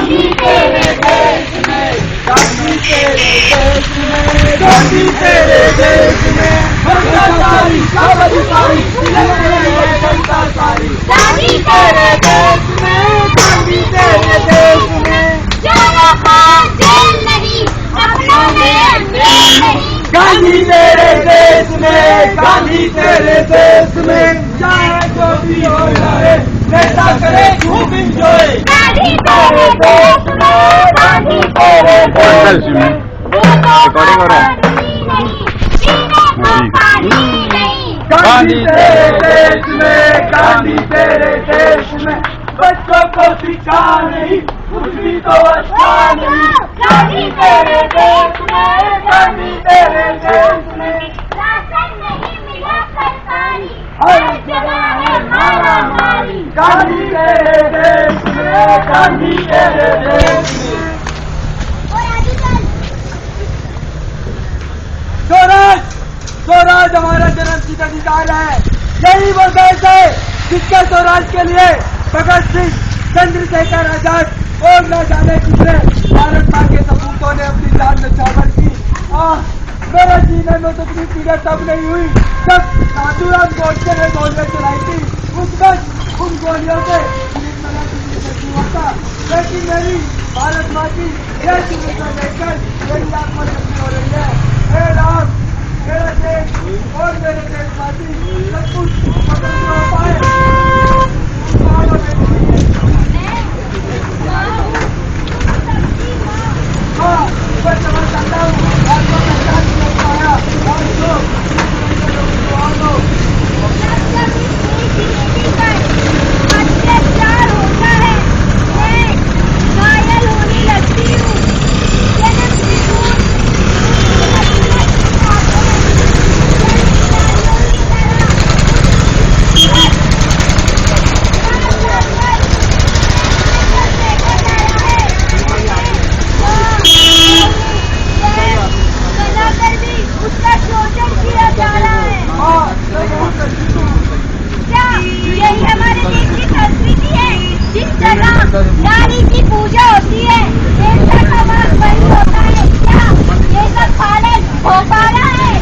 गांधी तेरे देश में, गांधी तेरे देश में, गांधी तेरे देश में भ्रष्टाचारी सब अधिकारी जनता सारी। गांधी तेरे देश में, गांधी तेरे देश में जेल नहीं, अपनों में अंग्रेज नहीं। गांधी तेरे देश में, गांधी तेरे देश में चाहे जो भी हो जाए नेता करे खूब इंजॉय। गांधी तेरे देश में, गांधी तेरे देश में रिकॉर्डिंग हो रहा है। गांधी तेरे देश में, गांधी तेरे देश में बच्चों को शिक्षा नहीं, कुछ भी तो अच्छा नहीं। गांधी तेरे देश में, गांधी तेरे देश में राशन नहीं मिला सरकारी, हर जगह है मारामारी। गांधी तेरे देश में, गांधी तेरे देश में स्वराज, स्वराज हमारा जन्मसिद्ध अधिकार है। यही वो देश है जिसके स्वराज के लिए भगत सिंह, चंद्रशेखर आजाद और न जाने कितने भारत माँ के सपूतों ने अपनी जान न्यौछावर की। मेरे जीने में तो इतनी पीड़ा तब नहीं हुई जब नाथूराम गोडसे ने गोलियां चलाई थी। उस वक्त उन गोलियों से होता, लेकिन मेरी भारत माँ की यह चीजें देखकर मेरी आत्मा शक्ति हो रही है। हे राम, मेरा देश और मेरे देशवासी सब कुछ स्वतंत्र हो पाए। हाँ, मैं समझ सकता हूँ आपको पहचान नहीं पाया और जो अत्याचार होता है मैं घायल होने लगती हूँ। उसका शोषण किया जा रहा है। क्या यही हमारे देश की संस्कृति है? जिस जगह नारी की पूजा होती है देवता का वास वही होता है। क्या ये सब पालन हो पा रहा है?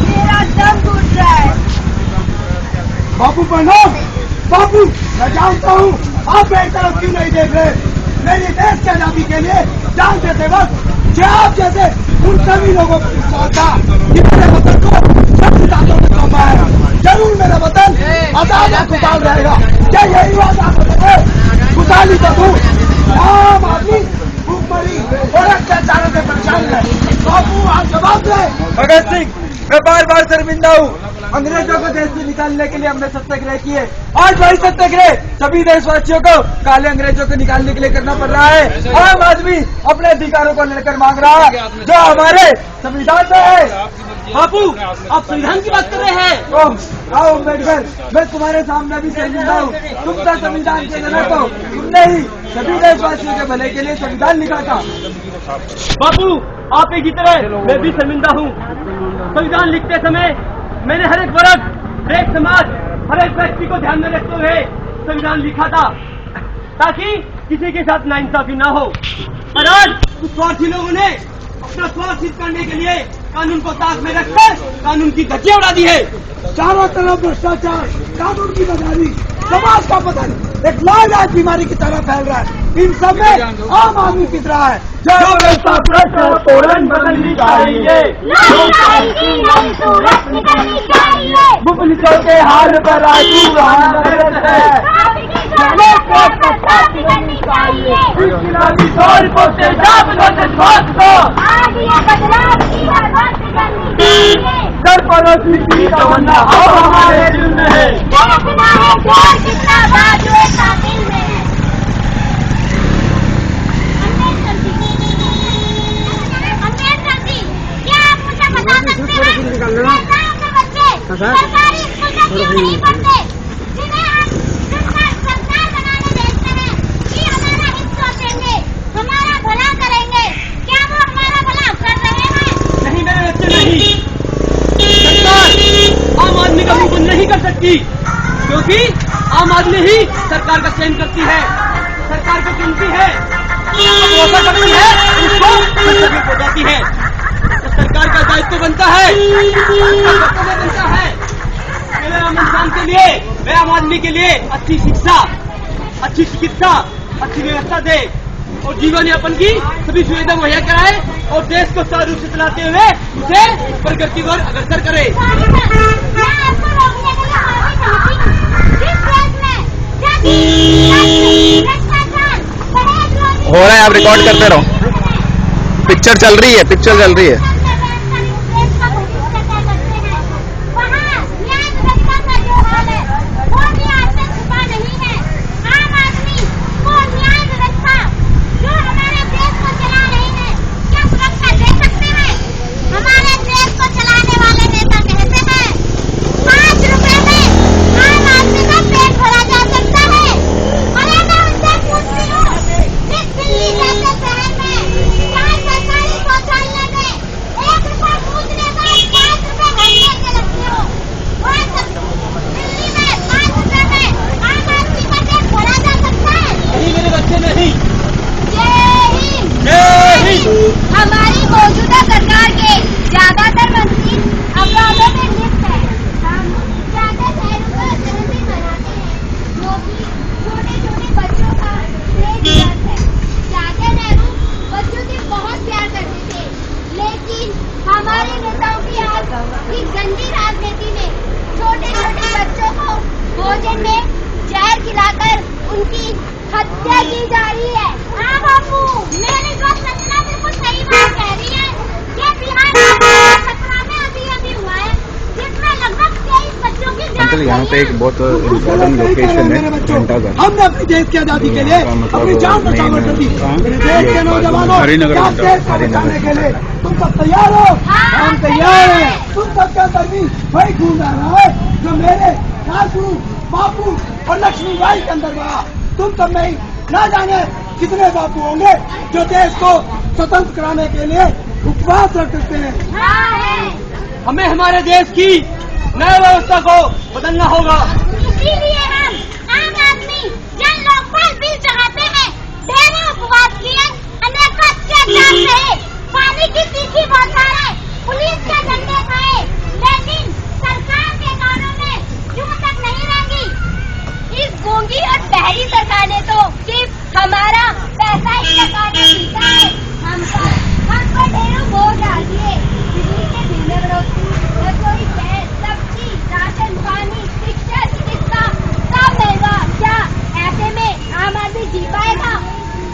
मेरा दम घुट रहा है। बापू प्रणाम। बापू, मैं जानता हूँ आप एक तरफ क्यों नहीं देख रहे। मेरे देश की आजादी के लिए जान देते वक्त जो आप जैसे उन सभी लोगों को विश्वास था कि मेरे वतन को शक्ति दांतों में सौंपा है। जरूर मेरा वतन आजाद और खुशहाल रहेगा। क्या यही बात आप बताए? खुशहाली तो दूर, आम आदमी भूखमरी और अत्याचारों से परेशान है। बापू, आप जवाब दें। भगत सिंह, मैं बार बार शर्मिंदा हूँ। अंग्रेजों को देश से निकालने के लिए हमने सत्याग्रह किए। आज वही सत्याग्रह सभी देशवासियों को काले अंग्रेजों को निकालने के लिए करना पड़ रहा है। आम आदमी अपने अधिकारों को लेकर मांग रहा है जो हमारे संविधान में है। बापू, आप संविधान की बात कर रहे हैं? आओ अम्बेडकर, मैं तुम्हारे सामने भी शर्मिंदा हूँ। तुम तो संविधान के जनक हो। तुमने ही सभी देशवासियों के भले के लिए संविधान लिखा था। बापू, आप ही की तरह मैं भी शर्मिंदा हूँ। संविधान लिखते समय मैंने हर एक वर्ग, हर एक समाज, हर एक व्यक्ति को ध्यान में रखते हुए संविधान लिखा था ताकि किसी के साथ नाइंसाफी ना हो। पर आज कुछ स्वार्थी लोगों ने अपना स्वार्थ सिद्ध करने के लिए कानून को साथ में रखकर कानून की धज्जियां उड़ा दी है। चारों तरफ भ्रष्टाचार, कानून की बदहाली, समाज का पतन एक लाइलाज बीमारी की तरह फैल रहा है। इन सब में आम आदमी किस रहा है? जो व्यवस्था भ्रष्ट है तुरंत बदलनी चाहिए। मुफलिसों के हाल पर आजू इनकलाबी तौर पर तेजाब को सर पड़ोसी की तमन्ना हो हमारे दिल में है। सरकारी स्कूल में क्यों नहीं पढ़ते? जिन्हें हम सरकार बनाने देते हैं कि हमारा हित सोचेंगे, हमारा भला करेंगे, क्या वो हमारा भला कर रहे हैं? नहीं मेरे बच्चे, नहीं। सरकार आम आदमी का मुंह नहीं क्योंकि आम आदमी ही सरकार का चयन करती है, सरकार को चुनती है, भरोसा करती है, उसको मंतव्य पहुंचाती है। तो सरकार का दायित्व बनता है, कर्तव्य बनता है मेरे आम इंसान के लिए, मेरे आम आदमी के लिए अच्छी शिक्षा, अच्छी चिकित्सा, अच्छी व्यवस्था दे और जीवन यापन की सभी सुविधा मुहैया कराए और देश को सुचारू रूप से चलाते हुए उसे प्रगति की ओर अग्रसर करे। हो रहा है, आप रिकॉर्ड करते रहो, पिक्चर चल रही है, पिक्चर चल रही है। हमारी मौजूदा सरकार के ज्यादातर मंत्री अपराधों में लिप्त है। हम ज्यादा शहरों का जन्मदिन मनाते हैं, जो कि छोटे छोटे बच्चों का प्ले दिवस है। चाचा नेहरू बच्चों से बहुत प्यार करते थे, लेकिन हमारे नेताओं की आज की गंदी राजनीति में छोटे छोटे बच्चों को भोजन में जहर खिलाकर उनकी हत्या की जा रही है। हाँ बापू, मेरी जो सचना बिल्कुल सही बात कह रही है। ये बिहार सतना में अभी हुआ है, जिसमें लगभग 23 बच्चों की जान गई है। यहाँ पे एक बहुत इम्पोर्टेंट लोकेशन है घंटाघर। हमने अपने देश की आजादी के लिए अपनी जान बचाने कर दी। मेरे देश के नौजवानों, देश को बचाने के लिए तुम सब तैयार हो? हम तैयार हैं। तुम सबके अंदर भी वही खून रहा है जो मेरे राजगुरु बापू और लक्ष्मीबाई के अंदर रहा। तुम सब में न जाने कितने बापू होंगे जो देश को स्वतंत्र कराने के लिए उपवास रख सकते हैं। हमें हमारे देश की नई व्यवस्था को बदलना होगा। इसीलिए हम आम आदमी जन लोकपाल बिल चाहते हैं। डेली उपवास किए, अनेक अत्याचार रहे, पानी की तीखी बौछारें, पुलिस के डंडे खाए, लेकिन सरकार के कानों में यूं तक नहीं रहेंगी। इस गूंगी और बहरी सरकार ने तो सिर्फ हमारा पैसा ही सरकार ने जीता है। हम पर ढेरों बोझ डाल दिए। बिजली के बिल में बढ़ोतरी, रसोई गैस, सब्जी, राशन पानी, शिक्षा, चिकित्सा सब महंगा। क्या ऐसे में आम आदमी जी पाएगा?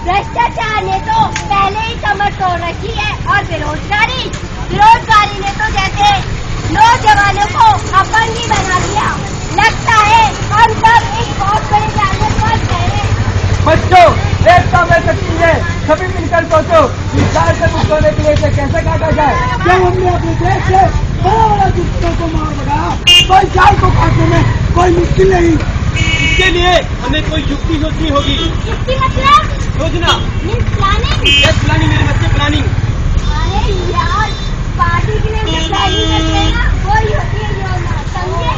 भ्रष्टाचार ने तो पहले ही कमर तोड़ रखी है और बेरोजगारी ने तो जैसे नौजवानों को अपंग ही बना दिया। लगता है हम सब एक बहुत बड़े जाने पर ठहरे। बच्चों, एकता में शक्ति है, सभी मिलकर सोचो विचार से मुक्त होने के लिए इसे कैसे काटा जाए। जब हमने अपने देश से बड़ा बड़ा दुष्टों को मार भगाया, तो इस जाल को काटने में कोई मुश्किल नहीं। इसके लिए हमें कोई युक्ति सोचनी होगी। इसकी मतलब योजना, प्लानिंग। यस प्लानिंग, मेरे बच्चे प्लानिंग। अरे यार, पार्टी के लिए प्लानिंग करते हैं ना, वही होती है योजना, समझे?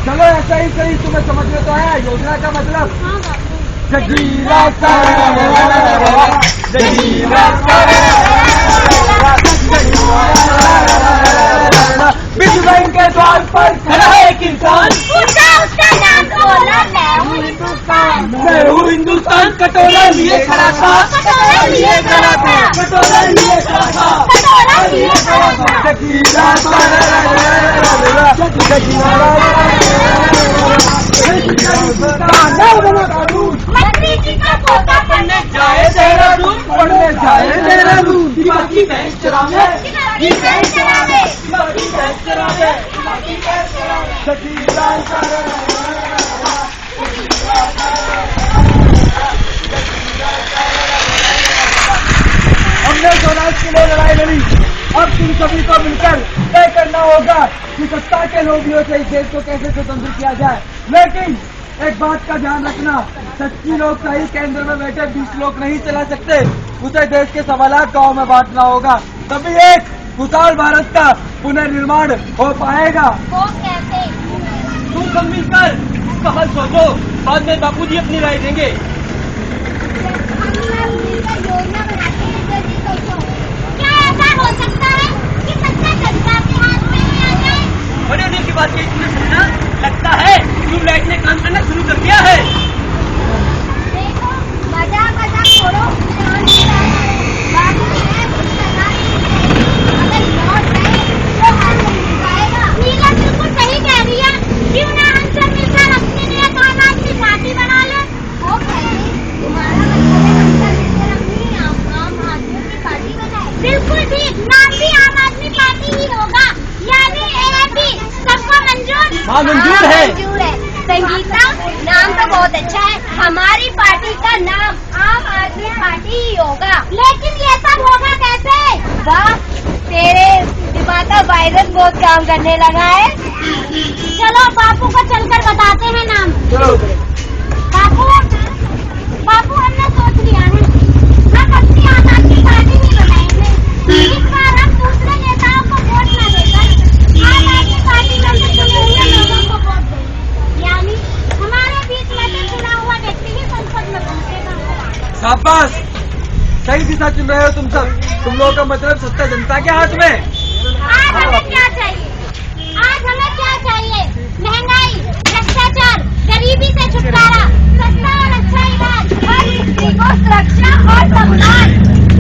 चलो ऐसा ही सही, तुम्हें समझ में तो है योजना का मतलब। हाँ बापू। जगीरा जगीरा विश्व बैंक के द्वार पर खड़ा है एक इंसान, उसका नाम बोला, मैं हूँ हिंदुस्तान। कटोरा लिए खड़ा था, कटोरा लिए खड़ा था, कटोरा लिए खड़ा था, कटोरा लिए खड़ा था। जगीरा मंत्री जी का पोता पढ़ने जाए देहरादून, पढ़ने जाए देहरादून। दिमागी बैंक चलावे, दिमागी बैंक चलावे, दिमागी बैंक चलावे, दिमागी बैंक चलावे। जगीरा हमने स्वराज के लिए लड़ाई लड़ी, अब तुम सभी को मिलकर तय करना होगा कि सत्ता के लोभियों से इस देश को कैसे स्वतंत्र किया जाए। लेकिन एक बात का ध्यान रखना, सच्ची लोकशाही केंद्र में बैठे 20 लोग नहीं चला सकते, उसे देश के 1.25 लाख गाँव में बांटना होगा, तभी एक खुशहाल भारत का पुनर्निर्माण हो पाएगा। वो कैसे? तुम सब मिलकर इसका हल सोचो, बाद में बापूजी अपनी राय देंगे। योजना बनाते हैं, जल्दी सोचो। क्या ऐसा हो सकता है कि सत्ता जनता के हाथ में ही आ जाए? बड़े होने की बात कही तुमने सुना? लगता है ट्यूबलाइट ने काम करना शुरू कर दिया है। देखो, मजाक छोड़ो, बाबू है कुछ करना नहीं, अगर लौट गए तो हाथ नहीं पाएगा। नीला बिल्कुल सही कह रही है, क्यों ना हम सब मिलकर अपने लिए आम आदमी पार्टी बना ले। वो कहते तुम्हारा मतलब है हम सब मिलकर अपनी आम आदमी की पार्टी बनाए। बिल्कुल ठीक, नाम भी आम आदमी पार्टी ही होगा, यानी AAP। सबको मंजूर? हाँ, मंजूर है। मंजूर है। संगीता, नाम तो बहुत अच्छा है, हमारी पार्टी का नाम आम आदमी पार्टी ही होगा। लेकिन ये सब होगा कैसे? वाह, तेरे दिमाग का वायरस बहुत काम करने लगा है। चलो बापू को चलकर बताते हैं नाम। बापू, बापू हमने सोच लिया है, हम अपनी आम आदमी पार्टी नहीं बनाएंगे। इस बार हम दूसरे नेताओं को वोट न देकर आम आदमी पार्टी में से चुने हुए लोगों को वोट देंगे, यानी हमारे बीच में से चुना हुआ व्यक्ति ही संसद में पहुंचेगा। शाबाश, सही दिशा चुन रहे हो तुम सब। तुम लोगों का मतलब सत्ता जनता के हाथ में। आज हमें क्या चाहिए? आज हमें क्या चाहिए? महंगाई, भ्रष्टाचार, गरीबी से छुटकारा, सस्ता और अच्छा इलाज, हर व्यक्ति को सुरक्षा और सम्मान।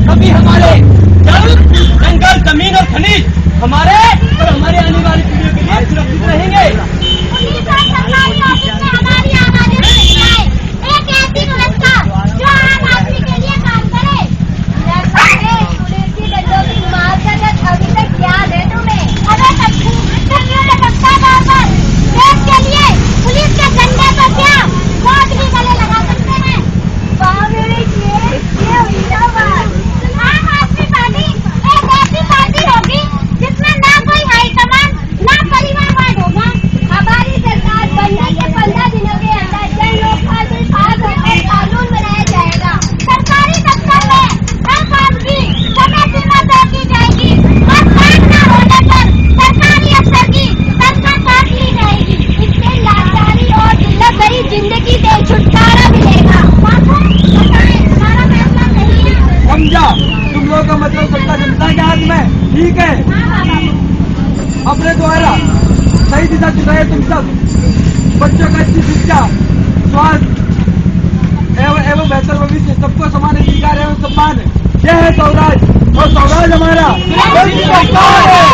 कभी हमारे जल, जंगल, जमीन और खनिज हमारे और हमारे आने वाली पीढ़ियों के लिए सुरक्षित रहेंगे। पुलिस और सरकारी ऑफिस में हमारी आवाजें सुनी जाए। एक ऐसी व्यवस्था जो आम आदमी के लिए काम करे। पुलिस की डंडों की मार कर अभी तक याद है तुम्हें? अबे सच्ची, तुम लगता बार देश के लिए पुलिस के डंडे पर क्या वोट भी गले लगा सकते हैं। ये हुई ना बात। आम आदमी पार्टी एक ऐसी पार्टी होगी जिसमें ना कोई हाईकमान ना परिवारवाद होगा। हमारी सरकार बनने के 15 दिनों के अंदर जन लोकपाल बिल पास होकर कानून बनाया जाएगा। सरकारी दफ्तर में हर काम की समय सीमा तय की जाएगी और काम न होने पर सरकारी अफसर की तनख्वाह काट ली जाएगी। इससे लाचारी और दुर्लभ गई जिंदगी से छुटकारा मिलेगा। बापू बताएं, हमारा फैसला सही है? समझा, तुम लोगों का मतलब सत्ता जनता के हाथ में। ठीक है, हाँ बाबू। अपने द्वारा सही दिशा चुन रहे तुम सब। बच्चों का अच्छी शिक्षा, स्वास्थ्य एवं बेहतर भविष्य, सबको समान अधिकार एवं सम्मान। यह है स्वराज, और स्वराज हमारा सरकार है।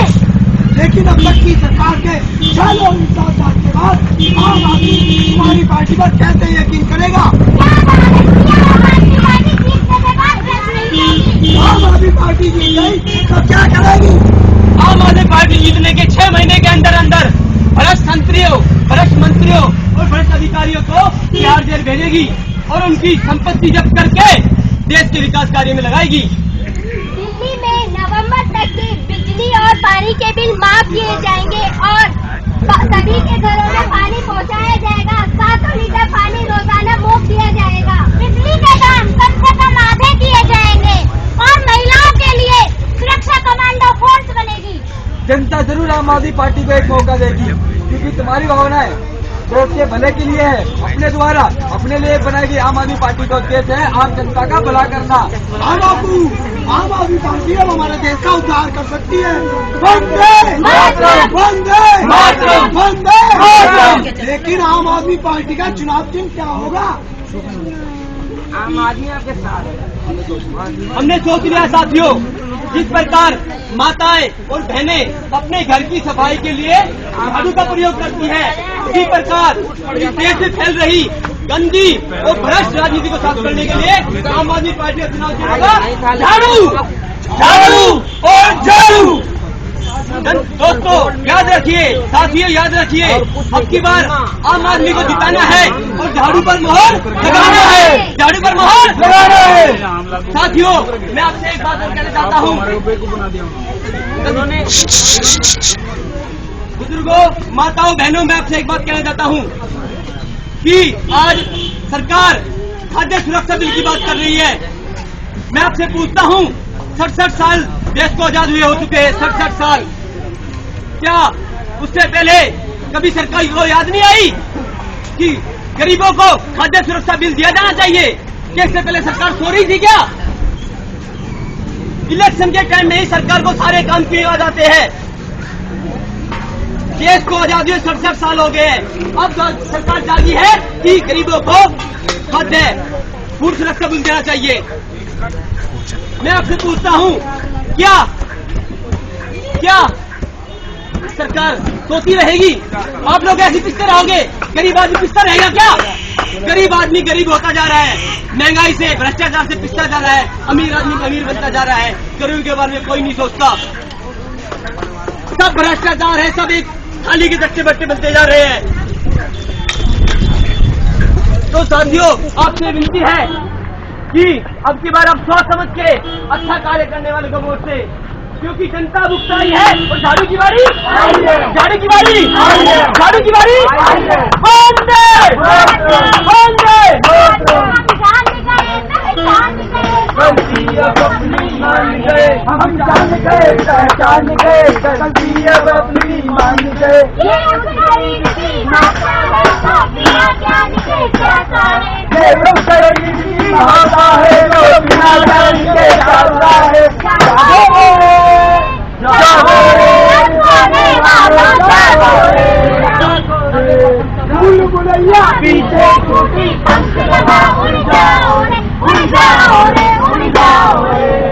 लेकिन अब तक की सरकार के 6 और 7 साल के बाद आम आदमी हमारी पार्टी पर कैसे यकीन करेगा? आम आदमी पार्टी जीत गई तो क्या करेगी? आम आदमी पार्टी जीतने के 6 महीने के अंदर अंदर भ्रष्ट मंत्रियों और भ्रष्ट अधिकारियों को तिहाड़ जेल भेजेगी और उनकी संपत्ति जब्त करके देश के विकास कार्य में लगाएगी। दिल्ली में नवंबर तक की बिजली और पानी के बिल माफ किए जाएंगे और सभी के घरों में पानी पहुंचाया जाएगा। 700 लीटर पानी रोजाना मुफ्त दिया जाएगा। बिजली के दाम कम से कम आधे किए जाएंगे और महिलाओं के लिए सुरक्षा कमांडो फोर्स बनेगी। जनता जरूर आम आदमी पार्टी को एक मौका देगी, क्योंकि तुम्हारी भावनाएं देश के भले के लिए है। अपने द्वारा अपने लिए बनाएगी आम आदमी पार्टी का उद्देश्य है आम जनता का भला करना। हाँ बापू, आम आदमी पार्टी अब हमारे देश का उद्धार कर सकती है। वंदे मातरम, वंदे मातरम, वंदे मातरम। लेकिन आम आदमी पार्टी का चुनाव चिन्ह क्या होगा? आम आदमी आपके साथ है। हमने सोच लिया साथियों, जिस प्रकार माताएं और बहनें अपने घर की सफाई के लिए झाड़ू का प्रयोग करती हैं, उसी प्रकार इस देश में फैल रही गंदी और भ्रष्ट राजनीति को साफ करने के लिए आम आदमी पार्टी का चुनाव चिन्ह होगा झाड़ू, झाड़ू और झाड़ू। दोस्तों याद रखिए, साथियों याद रखिए, अब की बार आम आदमी को जिताना है और झाड़ू पर मोहर लगाना है, झाड़ू पर मोहर लगाना है। साथियों मैं आपसे एक बात और कहना चाहता हूँ, बुजुर्गों, माताओं, बहनों, मैं आपसे एक बात कहना चाहता हूँ कि आज सरकार खाद्य सुरक्षा बिल की बात कर रही है। मैं आपसे पूछता हूँ, 67 साल देश को आजाद हुए हो चुके हैं, 67 साल, क्या उससे पहले कभी सरकार को याद नहीं आई? कि गरीबों को खाद्य सुरक्षा बिल दिया जाना चाहिए। क्या इससे पहले सरकार सो रही थी क्या? इलेक्शन के टाइम में ही सरकार को सारे काम किए आ जाते हैं। देश को आजादी हुए 67 साल हो गए हैं। अब सरकार चाहती है कि गरीबों को खाद्य फूड सुरक्षा बिल देना चाहिए। मैं आपसे पूछता हूं, क्या सरकार सोती रहेगी? आप लोग ऐसे पिछते रहोगे? गरीब आदमी पिछता रहेगा क्या? गरीब आदमी गरीब होता जा रहा है, महंगाई से, भ्रष्टाचार से पिछता जा रहा है, अमीर आदमी अमीर बनता जा रहा है। गरीब के बारे में कोई नहीं सोचता। सब भ्रष्टाचार है, सब एक थाली के चट्टे बट्टे बनते जा रहे हैं। तो साथियों, आपसे विनती है कि अब की बार आप सोच समझ के अच्छा कार्य करने वाले को वोट से, क्योंकि जनता भुगताई है। और झाड़ू की बारी, झाड़ू की बारी, झाड़ू की बारी, गलती अब अपनी मान गए, हम जान गए, पहचान गए, गलती अब अपनी मान गए। आता है तो बिना जान के जाता है। भूल भुलैया पीछे उड़ जाओ रे, उड़ जाओ रे, उड़ जाओ रे।